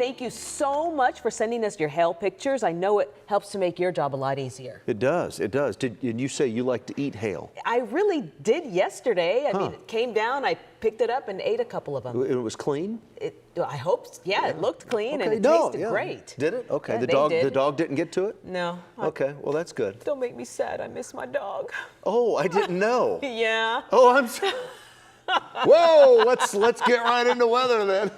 Thank you so much for sending us your hail pictures. I know it helps to make your job a lot easier. It does. It does. And you say you like to eat hail? I really did yesterday. I mean, it came down, I picked it up and ate a couple of them. It was clean? I hope, yeah, it looked clean and it No, tasted great. Did it? Okay. Yeah, The dog didn't get to it? No. Okay. Well, that's good. Don't make me sad. I miss my dog. Oh, I didn't know. Yeah. Oh, I'm sorry. Whoa, let's get right into weather then.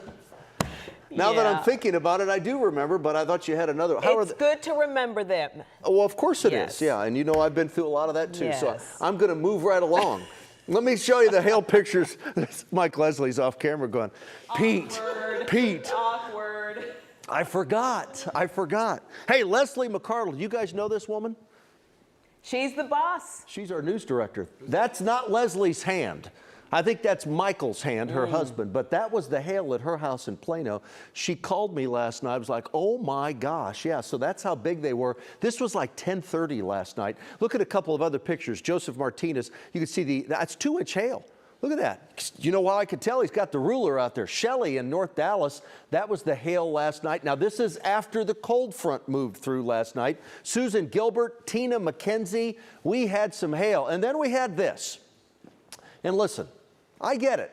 Now that I'm thinking about it, I do remember, but I thought you had another. It's good to remember them. Oh, well, of course it is. Yeah, and you know I've been through a lot of that too. Yes. So I'm going to move right along. Let me show you the hail pictures. Mike Leslie's off camera going, Pete, Awkward. Pete. Awkward. I forgot. Hey, Leslie McCardle, you guys know this woman? She's the boss. She's our news director. That's not Leslie's hand. I think that's Michael's hand, her husband, but that was the hail at her house in Plano. She called me last night. I was like, oh my gosh. Yeah, so that's how big they were. This was like 10:30 last night. Look at a couple of other pictures. Joseph Martinez, you can see that's 2-inch hail. Look at that. You know how I could tell? He's got the ruler out there. Shelley in North Dallas, that was the hail last night. Now, this is after the cold front moved through last night. Susan Gilbert, Tina McKenzie, we had some hail. And then we had this. And listen, I get it.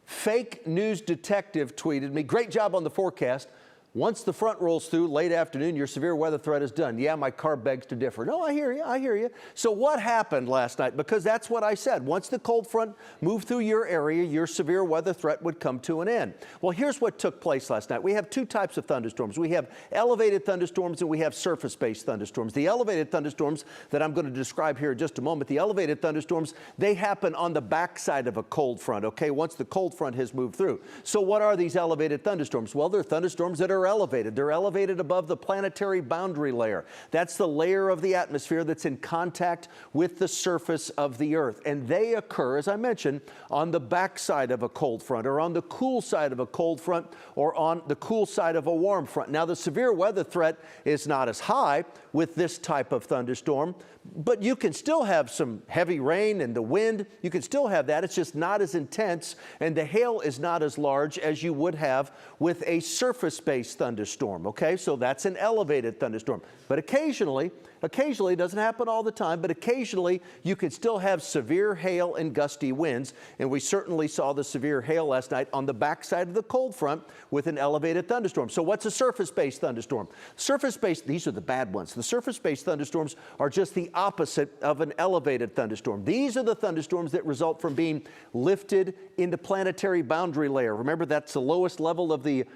Fake news detective tweeted me, great job on the forecast. Once the front rolls through late afternoon, your severe weather threat is done. Yeah, my car begs to differ. No, I hear you. So what happened last night? Because that's what I said. Once the cold front moved through your area, your severe weather threat would come to an end. Well, here's what took place last night. We have two types of thunderstorms. We have elevated thunderstorms and we have surface-based thunderstorms. The elevated thunderstorms that I'm going to describe here in just a moment, the elevated thunderstorms, they happen on the backside of a cold front, okay, once the cold front has moved through. So what are these elevated thunderstorms? Well, they're thunderstorms that are elevated. They're elevated above the planetary boundary layer. That's the layer of the atmosphere that's in contact with the surface of the Earth. And they occur, as I mentioned, on the backside of a cold front or on the cool side of a cold front or on the cool side of a warm front. Now, the severe weather threat is not as high with this type of thunderstorm, but you can still have some heavy rain and the wind. You can still have that. It's just not as intense, and the hail is not as large as you would have with a surface-based thunderstorm, okay? So that's an elevated thunderstorm. But occasionally, it doesn't happen all the time, but occasionally you can still have severe hail and gusty winds, and we certainly saw the severe hail last night on the backside of the cold front with an elevated thunderstorm. So what's a surface-based thunderstorm? Surface-based, these are the bad ones. The surface-based thunderstorms are just the opposite of an elevated thunderstorm. These are the thunderstorms that result from being lifted into planetary boundary layer. Remember, that's the lowest level of the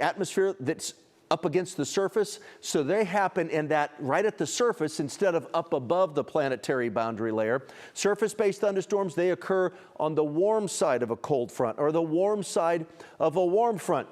atmosphere that's up against the surface. So they happen in that right at the surface instead of up above the planetary boundary layer. Surface-based thunderstorms, they occur on the warm side of a cold front or the warm side of a warm front.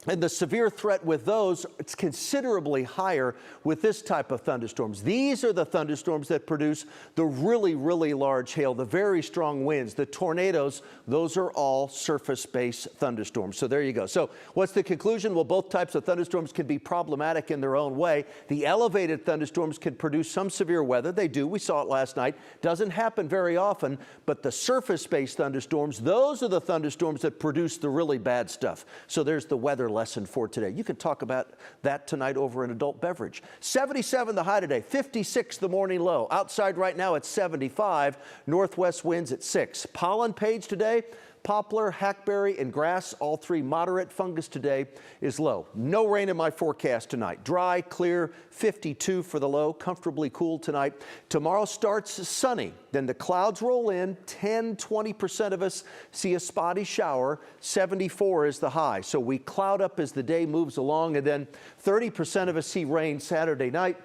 And the severe threat with those, it's considerably higher with this type of thunderstorms. These are the thunderstorms that produce the really, really large hail, the very strong winds, the tornadoes. Those are all surface-based thunderstorms. So there you go. So what's the conclusion? Well, both types of thunderstorms can be problematic in their own way. The elevated thunderstorms can produce some severe weather. They do. We saw it last night. Doesn't happen very often. But the surface-based thunderstorms, those are the thunderstorms that produce the really bad stuff. So there's the weather lesson for today. You can talk about that tonight over an adult beverage. 77 the high today, 56 the morning low. Outside right now it's 75, northwest winds at 6. Pollen page today, poplar, hackberry, and grass, all three moderate. Fungus today is low. No rain in my forecast tonight. Dry, clear, 52 for the low, comfortably cool tonight. Tomorrow starts sunny. Then the clouds roll in. 10–20% of us see a spotty shower. 74 is the high. So we cloud up as the day moves along, and then 30% of us see rain Saturday night.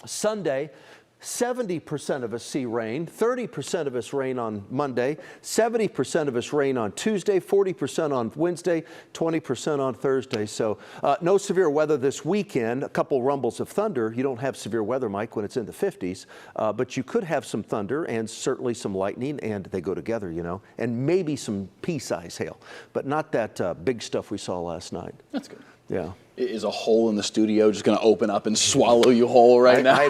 Sunday, 70% of us see rain, 30% of us rain on Monday, 70% of us rain on Tuesday, 40% on Wednesday, 20% on Thursday. So no severe weather this weekend. A couple rumbles of thunder. You don't have severe weather, Mike, when it's in the 50s, but you could have some thunder and certainly some lightning, and they go together, you know, and maybe some pea-size hail, but not that big stuff we saw last night. That's good. Yeah. Is a hole in the studio just going to open up and swallow you whole right now? I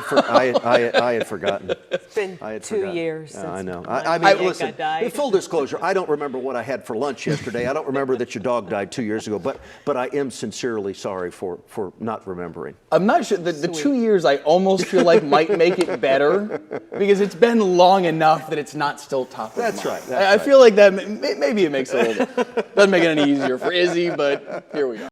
had forgotten. It's been I had 2 forgotten. years Yeah, since I know. my I mean, cat listen, died. full disclosure, I don't remember what I had for lunch yesterday. I don't remember that your dog died 2 years ago, but I am sincerely sorry for not remembering. I'm not sure. The 2 years I almost feel like might make it better because it's been long enough that it's not still top of That's mind. right. That's I feel like that maybe it makes it a little bit. Doesn't make it any easier for Izzy, but here we go.